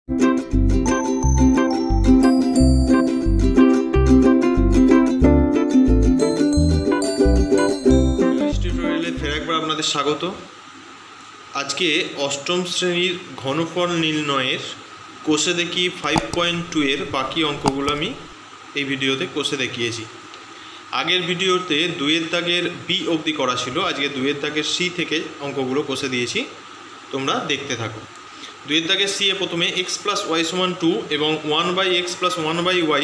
টিউটোরিয়ালে ফের একবার আপনাদের স্বাগত। আজকে অষ্টম শ্রেণীর ঘনফল নির্ণয়ের কোষে দেখি 5.2 এর বাকি অঙ্কগুলো আমি এই ভিডিওতে কোষে দেখিয়েছি। আগের ভিডিওতে 2-এর দাগের বি অবধি করা ছিল, আজকে 2-এর দাগের সি থেকে অঙ্কগুলো কোষে দিয়েছি, তোমরা দেখতে থাকো। 2-এর দাগের সি এ প্রথমে x + y = 2 এবং 1/x + 1/y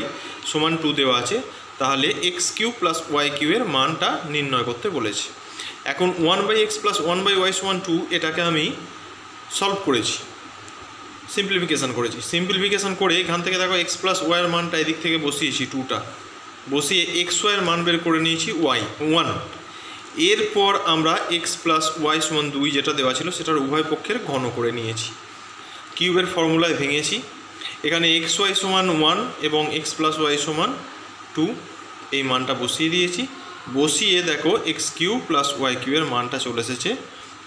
= 2 দেওয়া আছে। তাহলে x³ + y³ এর মানটা নির্ণয় করতে বলেছে। এখন 1/x + 1/y = 2 এটাকে আমি সলভ করেছি, সিম্পলিফিকেশান করেছি। সিম্পলিফিকেশান করে এখান থেকে দেখো x + y এর মানটা এদিক থেকে বসিয়েছি, 2টা বসিয়ে xy এর মান বের করে নিয়েছি y1। এরপর আমরা x + y = 2 যেটা দেওয়া ছিল সেটার উভয় পক্ষের ঘন করে নিয়েছি, কিউবের ফর্মুলায় ভেঙেছি। এখানে xy = 1 এবং x + y = 2 এই মানটা বসিয়ে দিয়েছি। বসিয়ে দেখো x³ + y³ এর মানটা চলে এসেছে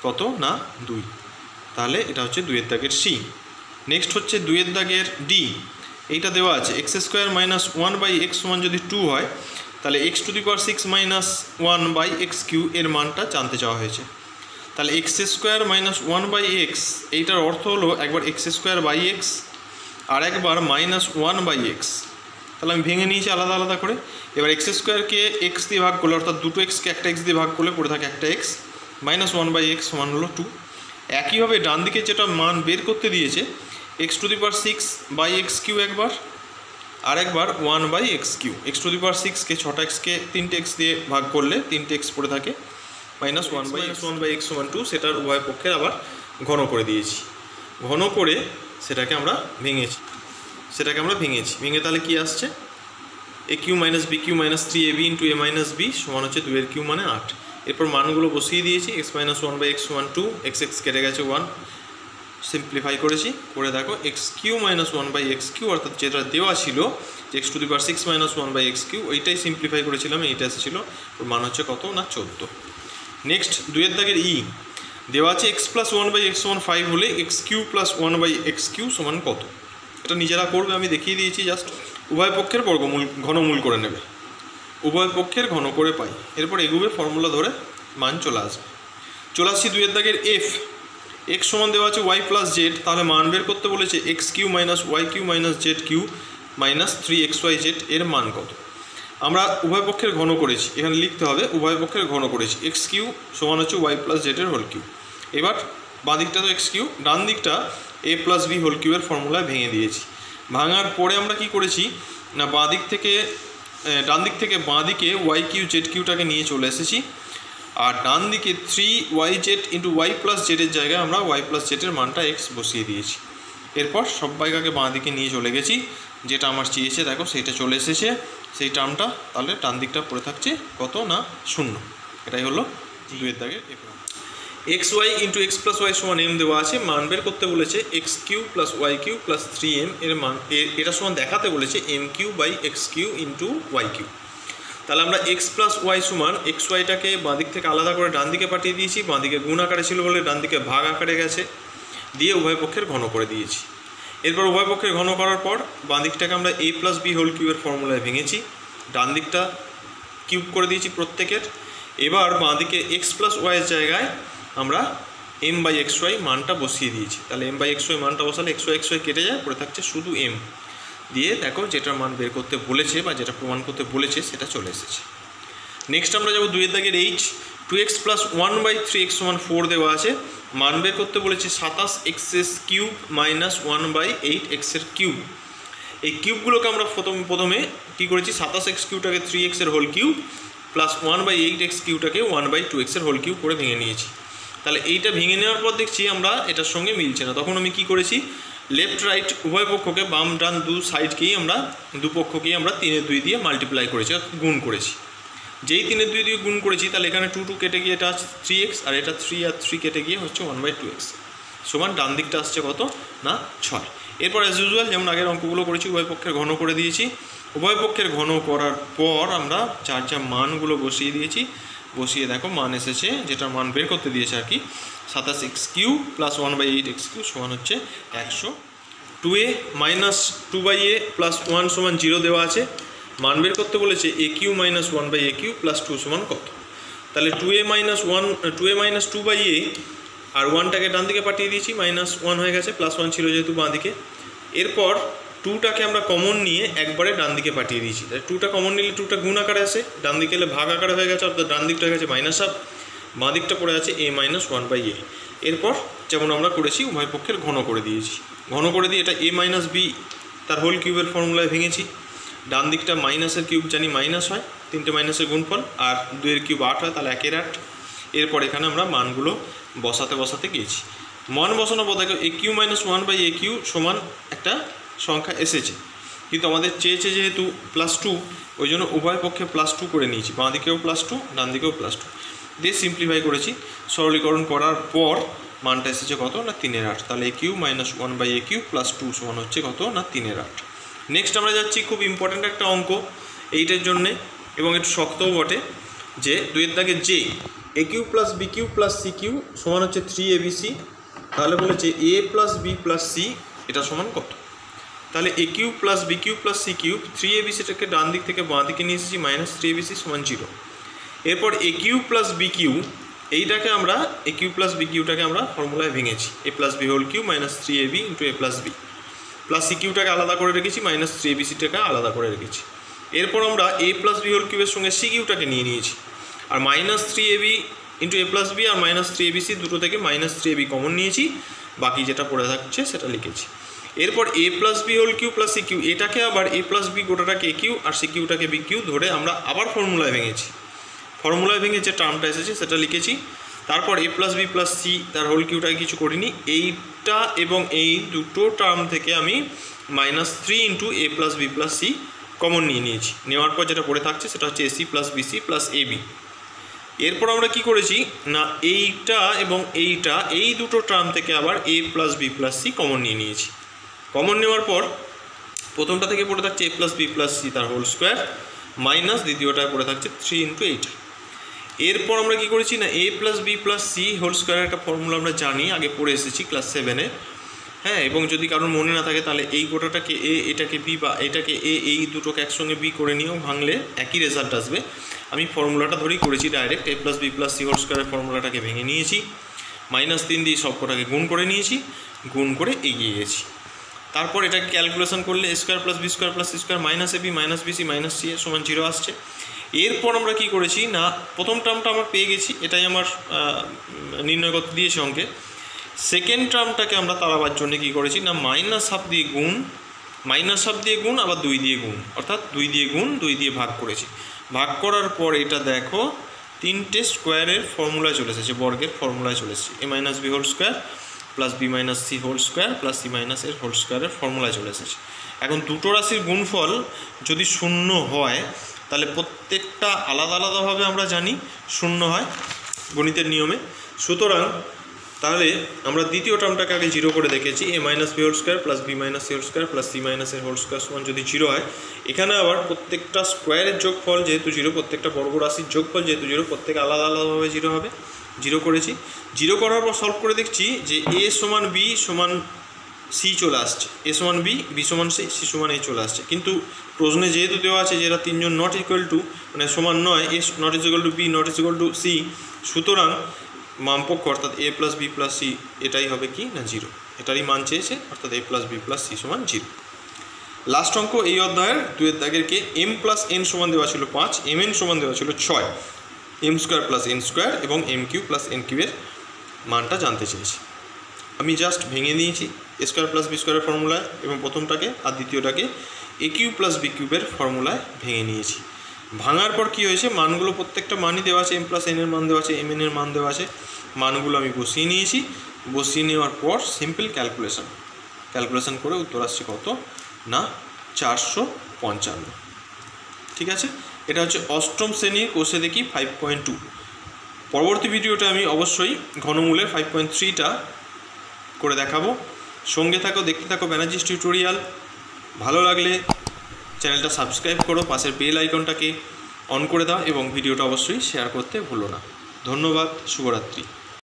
কত না 2। তাহলে এটা হচ্ছে 2-এর দাগের সি। নেক্সট হচ্ছে 2-এর দাগের ডি। এইটা দেওয়া আছে x² - 1/x যদি 2 হয় তাহলে x⁶ - 1/x³ এর মানটা জানতে চাওয়া হয়েছে। তাহলে x² - 1/x এইটার অর্থ হলো একবার x²/x আর একবার -1/x। তাহলে আমি ভেঙে নিয়েছি আলাদা আলাদা করে। এবার x²কে x দিয়ে ভাগ করলে, অর্থাৎ দুটো xকে একটা x দিয়ে ভাগ করলে পড়ে থাকে একটা x, -1/x সমান হলো 2। একইভাবে ডান দিকে যেটা মান বের করতে দিয়েছে x⁶/x³ একবার আর একবার 1/x³। x⁶কে 6টা xকে 3টে x দিয়ে ভাগ করলে 3টে x পড়ে থাকে -1/x = 2। সেটার উভয় পক্ষের আবার ঘন করে দিয়েছি। ঘন করে সেটাকে আমরা ভেঙেছি। ভেঙে তাহলে কি আসছে, a³ - b³ - 3ab × a - b সমান হচ্ছে 2-এর কিউব মানে 8। এরপর মানগুলো বসিয়ে দিয়েছি। x - 1/x = 2, x কেটে গেছে 1, সিম্পলিফাই করেছি। করে দেখো x³ - 1/x³ অর্থাৎ যেটা দেওয়া ছিল যে x⁶ - 1/x³ ওইটাই সিম্পলিফাই করেছিলাম, এইটা এসেছিলো। ওর মান হচ্ছে কত না 14। নেক্সট 2-এর দাগের ই দেওয়া আছে x + 1/x = 5 হলে x³ + 1/x³ সমান কত। এটা নিজেরা করবে, আমি দেখিয়ে দিয়েছি। জাস্ট উভয় পক্ষের বর্গমূল ঘনমূল করে নেবে, উভয় পক্ষের ঘন করে পাই। এরপর এগুবে ফর্মুলা ধরে মান চলে আসবে। চলে আসছি 2-এর দাগের এফ। x সমান দেওয়া আছে y + z, তাহলে মান বের করতে বলেছে x³ - y³ - z³ - 3xyz এর মান কত। আমরা উভয় পক্ষের ঘন করেছি, এখানে লিখতে হবে উভয় পক্ষের ঘন করেছি। x³ সমান হচ্ছে y + z এর হোল কিউব। এবার বাঁ দিকটা তো x³, ডান দিকটা a + b হোল কিউবের ফর্মুলায় ভেঙে দিয়েছি। ভাঙার পরে আমরা কি করেছি না ডান দিক থেকে বাঁ দিকে y³ z³ নিয়ে চলে এসেছি, আর ডান দিকে 3yz × y + z এর জায়গায় আমরা y + z এর মানটা x বসিয়ে দিয়েছি। এরপর সবাইকে বাঁ দিকে নিয়ে চলে গেছি, যেটা আমার চেয়েছে দেখো সেইটা চলে এসেছে সেই টার্মটা। তাহলে ডান দিকটা পড়ে থাকছে কত না 0। এটাই হলো 2-এর দাগের F. xy × x + y = m দেওয়া আছে। মান বের করতে বলেছে x³ + y³ + 3m এর মান, এটা সমান দেখাতে বলেছে m³/x³ × y³। তাহলে আমরা x + y সমান xyটাকে বাঁ দিক থেকে আলাদা করে ডান দিকে পাঠিয়ে দিয়েছি। বাঁ দিকে গুণ আকারে ছিল বলে ডান দিকে ভাগ আকারে গেছে, দিয়ে উভয় পক্ষের ঘন করে দিয়েছি। এরপর উভয় পক্ষের ঘন করার পর বাঁ দিকটাকে আমরা a + b হোল কিউবের ফর্মুলায় ভেঙেছি, ডান দিকটা কিউব করে দিয়েছি প্রত্যেকের। এবার বাঁ দিকে x + y এর জায়গায় আমরা m/xy মানটা বসিয়ে দিয়েছি। তাহলে m/xy মানটা বসালে xy কেটে যায়, পড়ে থাকছে শুধু m। দিয়ে দেখো যেটা মান বের করতে বলেছে বা যেটা প্রমাণ করতে বলেছে সেটা চলে এসেছে। নেক্সট আমরা যাবো 2-এর দাগের এইচ। 2x + 1/3x = 4 দেওয়া আছে। মান বের করতে বলেছে 27x³ - 1/8x এর কিউব। এই কিউবগুলোকে আমরা প্রথমে কী করেছি, 27x³ 3x এর whole cube plus 1/8x³ 1/2x এর হোল কিউব করে ভেঙে নিয়েছি। তাহলে এইটা ভেঙে নেওয়ার পর দেখছি আমরা এটার সঙ্গে মিলছে না। তখন আমি কি করেছি, লেফট রাইট উভয় পক্ষকে, বাম ডান দু সাইডকেই আমরা দুপক্ষকেই আমরা 3/2 দিয়ে মাল্টিপ্লাই করেছি, গুণ করেছি। যেই 3/2 দিয়ে গুণ করেছি তাহলে এখানে 2 কেটে গিয়ে এটা আছে 3x, আর এটা 3 আর 3 কেটে গিয়ে হচ্ছে 1/2x সমান ডান দিকটা আসছে কত না 6। এরপর অ্যাজ ইউজুয়াল যেমন আগের অঙ্কগুলো করেছি উভয় পক্ষের ঘন করে দিয়েছি। উভয় পক্ষের ঘন করার পর আমরা যার যা মানগুলো বসিয়ে দিয়েছি, বসিয়ে দেখো মান এসেছে, যেটা মান বের করতে দিয়েছে আর কি, 27x³ + 1/8x³ সমান হচ্ছে 102। 2a মাইনাস 2/a প্লাস 1 সমান 0 দেওয়া আছে। মান বের করতে বলেছে a cube minus 1/a cube plus 2 সমান কত। তাহলে 2a মাইনাস 2/a আর 1টাকে ডান দিকে পাঠিয়ে দিয়েছি, মাইনাস 1 হয়ে গেছে, প্লাস 1 ছিল যেহেতু বাঁ দিকে। এরপর 2টাকে আমরা কমন নিয়ে একবারে ডান দিকে পাঠিয়ে দিয়েছি। তাই 2টা কমন নিলে 2টা গুণ আকারে আসে, ডান দিকে এলে ভাগ আকারে হয়ে গেছে, অর্থাৎ ডান দিকটা হয়ে গেছে মাইনাস হাফ, বাঁ দিকটা পড়ে আছে a মাইনাস 1/a। এরপর যেমন আমরা করেছি উভয় পক্ষের ঘন করে দিয়েছি, ঘন করে দিয়ে এটা a মাইনাস b তার হোল কিউবের ফর্মুলায় ভেঙেছি। ডান দিকটা মাইনাসের কিউব জানি মাইনাস হয়, 3টে মাইনাসের গুণফল, আর 2 এর কিউব 8 হয়, তাহলে 1 এর 8। এরপর এখানে আমরা মানগুলো বসাতে গিয়েছি। মান বসানোর পর দেখো a cube minus 1/a Q সমান একটা সংখ্যা এসেছে, কিন্তু আমাদের চেয়েছে যেহেতু +2, ওই জন্য উভয় পক্ষে +2 করে নিয়েছি, বাঁ দিকেও +2 ডান দিকেও +2 দিয়ে সিম্পলিফাই করেছি। সরলীকরণ করার পর মানটা এসেছে কত না 3 এর 8। তাহলে a cube minus 1/a cube plus 2 সমান হচ্ছে কত না 3 এর 8। নেক্সট আমরা যাচ্ছি খুব ইম্পর্ট্যান্ট একটা অঙ্ক এইটার জন্যে, এবং একটু শক্তও বটে, যে 2 এর দাগে যে a cube plus b cube plus c cube সমান হচ্ছে 3abc। তাহলে বলেছে a plus b plus c এটা সমান কত। তাহলে a cube plus b cube plus c cube 3abcটাকে ডান দিক থেকে বাঁ দিকে নিয়ে এসেছি, মাইনাস 3abc সমান 0। এরপর a cube plus b cube এইটাকে আমরা a কিউ প্লাস b কিউটাকে আমরা ফর্মুলায় ভেঙেছি, a plus b whole cube minus 3ab into a plus b, plus c কিউটাকে আলাদা করে রেখেছি, মাইনাস 3abcটাকে আলাদা করে রেখেছি। এরপর আমরা a প্লাস b হোল কিউবের সঙ্গে c কিউটাকে নিয়ে নিয়েছি, আর minus 3ab into a plus b আর মাইনাস 3abc দুটো থেকে মাইনাস 3ab কমন নিয়েছি, বাকি যেটা পড়ে থাকছে সেটা লিখেছি। এরপর a plus b whole cube plus c cube এটাকে আবার a প্লাস b গোটাটাকে a কিউ আর c কিউটাকে b কিউ ধরে আমরা আবার ফর্মুলায় ভেঙেছি, ফর্মুলায় ভেঙে যে টার্মটা এসেছে সেটা লিখেছি। তারপর a plus b plus c তার হোল কিউটাকে কিছু করিনি, এইটা এবং এই দুটো টার্ম থেকে আমি minus 3 into a plus b plus c common নিয়েছি। নেওয়ার পর যেটা পড়ে থাকছে সেটা হচ্ছে ac plus bc plus ab। এরপর আমরা কি করেছি না এইটা এবং এইটা এই দুটো টার্ম থেকে আবার a plus b plus c common নিয়েছি। কমন নেওয়ার পর প্রথমটা থেকে পড়ে থাকছে a plus b plus c তার হোল স্কোয়ার মাইনাস দ্বিতীয়টায় পড়ে থাকছে 3 ইন্টু 8। এরপর আমরা কি করেছি না a plus b plus c whole স্কোয়ারের একটা ফর্মুলা আমরা জানি, আগে পড়ে এসেছি ক্লাস 7-এ। হ্যাঁ, এবং যদি কারোর মনে না থাকে তাহলে এই গোটাটাকে a এটাকে b বা এটাকে a এই দুটোকে একসঙ্গে b করে নিয়েও ভাঙলে একই রেজাল্ট আসবে। আমি ফর্মুলাটা ধরেই করেছি direct, a plus b plus c whole স্কোয়ারের ফর্মুলাটাকে ভেঙে নিয়েছি, মাইনাস 3 দিয়ে সব কটাকে গুণ করে নিয়েছি, গুণ করে এগিয়ে গেছি। তারপর এটাকে ক্যালকুলেশন করলে a square plus b square plus c square minus ab minus bc minus c সমান 0 আসছে। এরপর আমরা কি করেছি না প্রথম টার্মটা আমরা পেয়ে গেছি, এটাই আমার নির্ণয় করতে দিয়েছে অঙ্কে। সেকেন্ড টার্মটাকে আমরা তাড়াবার জন্য কি করেছি না মাইনাস হাফ দিয়ে গুণ, মাইনাস হাফ দিয়ে গুণ আবার 2 দিয়ে গুণ, অর্থাৎ 2 দিয়ে গুণ 2 দিয়ে ভাগ করেছি। ভাগ করার পর এটা দেখো 3টে স্কোয়ারের ফর্মুলায় চলে এসেছে, বর্গের ফর্মুলায় চলে এসেছে, a minus b whole square plus b minus c whole square plus c minus এর হোল স্কোয়ারের ফর্মুলায় চলে এসেছে। এখন দুটো রাশির গুণফল যদি শূন্য হয় তাহলে প্রত্যেকটা আলাদা আলাদাভাবে আমরা জানি শূন্য হয় গণিতের নিয়মে। সুতরাং তাহলে আমরা দ্বিতীয় টার্মটাকে আগে 0 করে দেখেছি, a minus b whole square plus b minus c whole square plus c minus এর হোল স্কোয়ার সমান যদি 0 হয়, এখানে আবার প্রত্যেকটা স্কোয়ারের যোগফল যেহেতু 0, প্রত্যেকটা বর্গ রাশির যোগফল যেহেতু 0, প্রত্যেক আলাদা আলাদাভাবে 0 হবে। 0 করেছি, 0 করার পর সলভ করে দেখছি যে a সমান b সমান c চলে আসছে, a সমান b, b সমান c, c সমান a চলে আসছে। কিন্তু প্রশ্নে যেহেতু দেওয়া আছে যে এরা তিনজন নট ইকুয়াল টু মানে সমান নয়, a not is equal to b not is equal to c, সুতরাং মানপক্ষ অর্থাৎ a plus b plus c এটাই হবে কি না 0, এটারই মান চেয়েছে, অর্থাৎ a plus b plus c সমান 0। লাস্ট অঙ্ক এই অধ্যায়ের 2 এর দাগেরকে m প্লাস n সমান দেওয়া ছিল 5, mn সমান দেওয়া ছিল 6, m square plus n square এবং m কিউ প্লাস n কিউবের মানটা জানতে চেয়েছি। আমি জাস্ট ভেঙে নিয়েছি a স্কোয়ার প্লাস b স্কোয়ারের ফর্মুলায় এবং প্রথমটাকে আর দ্বিতীয়টাকে a কিউ প্লাস b কিউবের ফর্মুলায় ভেঙে নিয়েছি। ভাঙার পর কী হয়েছে, মানগুলো প্রত্যেকটা মানই দেওয়া আছে, m প্লাস n এর মান দেওয়া আছে, mn এর মান দেওয়া আছে, মানগুলো আমি বসিয়ে নিয়েছি। বসিয়ে নেওয়ার পর সিম্পল ক্যালকুলেশন করে উত্তর আসছে কত না 455। ঠিক আছে, এটা হচ্ছে অষ্টম শ্রেণীর কোষে দেখি 5.2। পরবর্তী ভিডিওটা আমি অবশ্যই ঘনমূলের 5.3টা করে দেখাবো। সঙ্গে থাকো, দেখতে থাকো ব্যানার্জিস টিউটোরিয়াল। ভালো লাগলে চ্যানেলটা সাবস্ক্রাইব করো, পাশের বেল আইকনটাকে অন করে দাও এবং ভিডিওটা অবশ্যই শেয়ার করতে ভুলো না। ধন্যবাদ, শুভরাত্রি।